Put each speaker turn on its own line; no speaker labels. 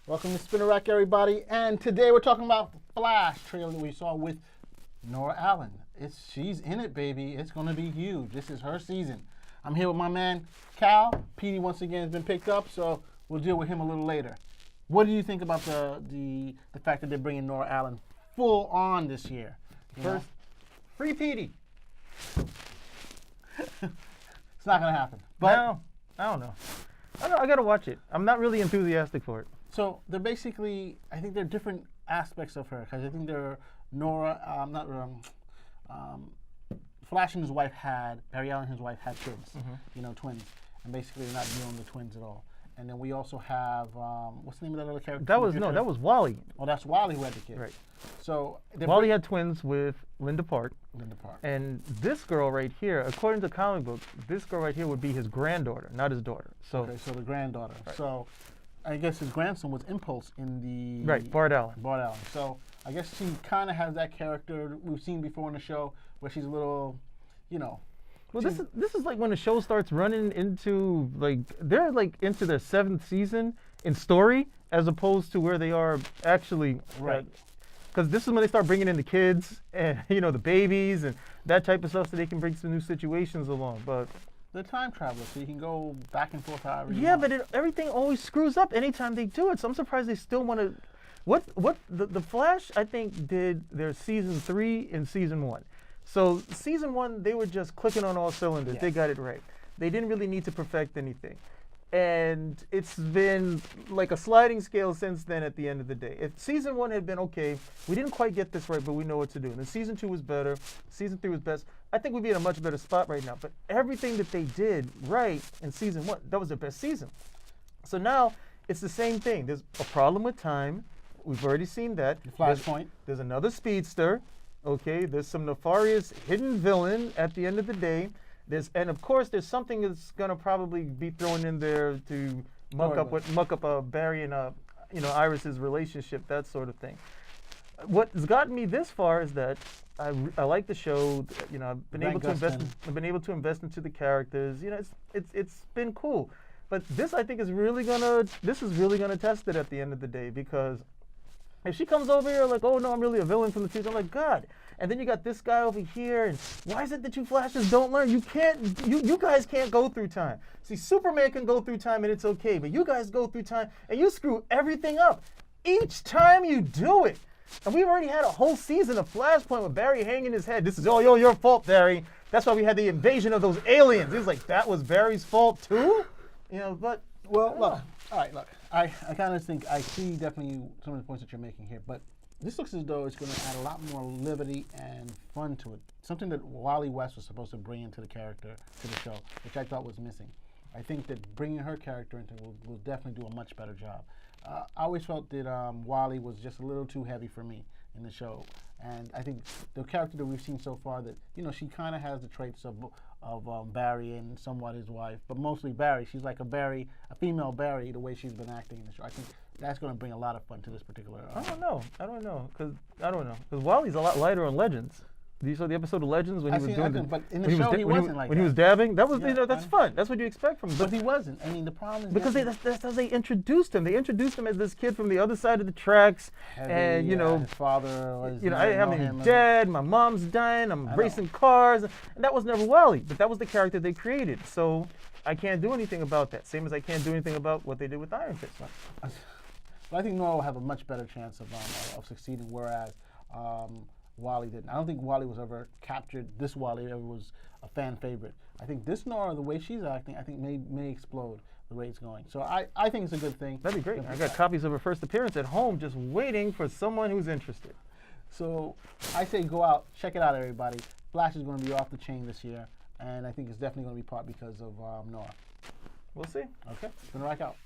Welcome to Spinner Rack, everybody. And today we're talking about the Flash trailer that we saw with Nora Allen. She's in it, baby. It's going to be huge. This is her season. I'm here with my man, Cal. Petey, once again, has been picked up, so we'll deal with him a little later. What do you think about the fact that they're bringing Nora Allen full on this year? First, free Petey. It's not going to happen. But
no, I don't know. I got to watch it. I'm not really enthusiastic for it.
So they're basically, I think they're different aspects of her, because I think they're Nora, Flash and his wife Barry Allen and his wife had twins, twins. And basically they're not dealing with twins at all. And then we also have, what's the name of that other character?
That was Wally.
Oh, that's Wally who had the kid.
Right.
So
Wally had twins with Linda Park.
Linda Park.
And this girl right here, according to the comic book, this girl right here would be his granddaughter, not his daughter. So
okay, so the granddaughter.
Right.
So I guess his grandson was Impulse in the...
Right, Bart Allen.
Bart Allen. So I guess she kind of has that character we've seen before in the show, where she's a little,
Well, this is like when the show starts running into, they're into their 7th season in story, as opposed to where they are actually.
Right.
Because this is when they start bringing in the kids and, the babies and that type of stuff, so they can bring some new situations along. But
they're time travelers, so you can go back and forth however you
yeah,
want.
but everything always screws up anytime they do it. So I'm surprised they still want to. The Flash, I think, did their season 3 and season 1. So season 1, they were just clicking on all cylinders.
Yes.
They got it right. They didn't really need to perfect anything. And it's been like a sliding scale since then at the end of the day. If season 1 had been okay, we didn't quite get this right, but we know what to do. And then season 2 was better, season 3 was best. I think we'd be in a much better spot right now. But everything that they did right in season 1, that was their best season. So now it's the same thing. There's a problem with time. We've already seen that.
Flashpoint.
There's another speedster. Okay, there's some nefarious hidden villain at the end of the day. And of course, there's something that's gonna probably be thrown in there to muck up Barry and Iris's relationship, that sort of thing. What's gotten me this far is that I like the show. I've been able to invest into the characters. It's been cool. But this, I think, is really gonna test it at the end of the day, because if she comes over here like, oh no, I'm really a villain from the future, I'm like, God. And then you got this guy over here, and why is it that you Flashes don't learn? You guys can't go through time. See, Superman can go through time and it's okay, but you guys go through time and you screw everything up each time you do it. And we've already had a whole season of Flashpoint with Barry hanging his head. This is your fault, Barry. That's why we had the invasion of those aliens. He was like, that was Barry's fault too? But
well, look. All right, look. I kind of think I see definitely some of the points that you're making here, but this looks as though it's going to add a lot more levity and fun to it. Something that Wally West was supposed to bring into the character, to the show, which I thought was missing. I think that bringing her character into it will definitely do a much better job. I always felt that Wally was just a little too heavy for me in the show. And I think the character that we've seen so far, that, she kind of has the traits of Barry and somewhat his wife, but mostly Barry. She's like a female Barry, the way she's been acting in the show. I think that's going to bring a lot of fun to this particular.
I don't know, because Wally's a lot lighter on Legends. You saw the episode of Legends when he was doing
but in the show he wasn't like that.
When he was dabbing, that was that's fun. That's what you expect from him.
But he wasn't. I mean, the problem is
because that's how they introduced him. They introduced him as this kid from the other side of the tracks, and
his father was.
I have him dead. My mom's dying. I'm racing cars, and that was never Wally. But that was the character they created. So I can't do anything about that. Same as I can't do anything about what they did with Iron Fist.
But I think Nora will have a much better chance of succeeding, whereas Wally didn't. I don't think Wally was ever captured. This Wally ever was a fan favorite. I think this Nora, the way she's acting, I think may explode the way it's going. So I think it's a good thing.
That'd be great. I got copies of her first appearance at home, just waiting for someone who's interested.
So I say go out, check it out, everybody. Flash is going to be off the chain this year, and I think it's definitely going to be part because of Nora.
We'll see.
Okay, Spinner Rack out.